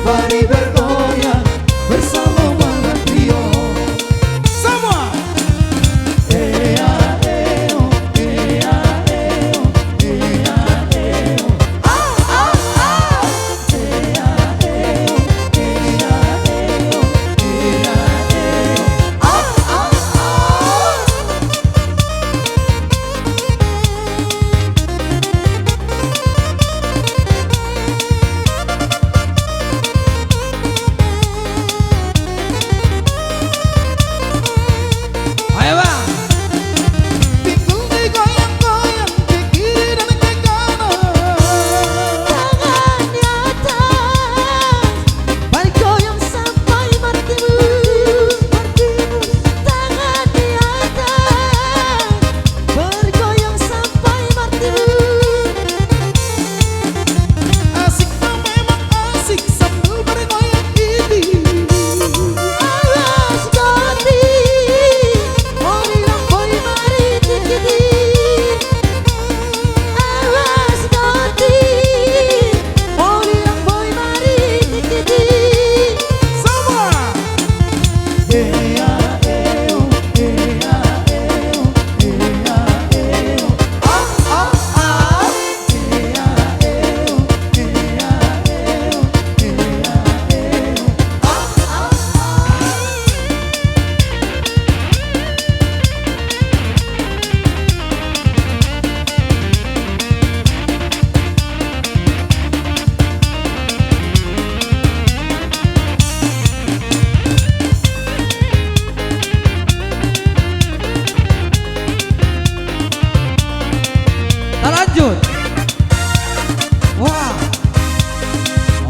Mari bergoyang bersama Wangan Trio. Semua. Ea eo, ea eo, ea eo. Ah ah ah. Ea eo, ea eo, ea eo. Ah ah ah. Ayo bang. Pinggul digoyang-goyang ke kiri dan ke kanan. Tangan di atas, balik goyang sampai matimu. Tangan di atas, bergoyang sampai matimu. Asik memang asik sambil bergoyang ini. Awas ganti, mau bilang boy mari dikiti. Awas ganti, mau bilang boy mari dikiti. Semua. Ea eo, ea eo, ea eo. Ah ah ah. Ea eo, ea eo, ea eo. Ah ah ah. Kita lanjut. Wah.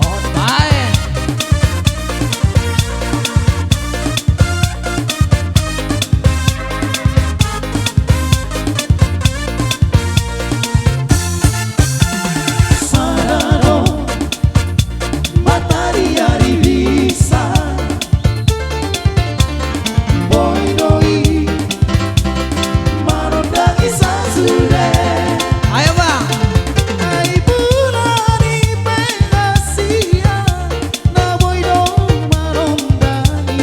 Oh, main. Sadaro matahari bisa boy doi marodagi sasure. Ayo bang. Ai bulani pengasia na boy dong marondani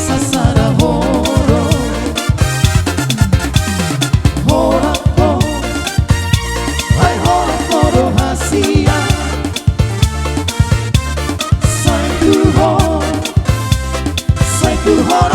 sasara horo horako ai horako do hasia sai ku horo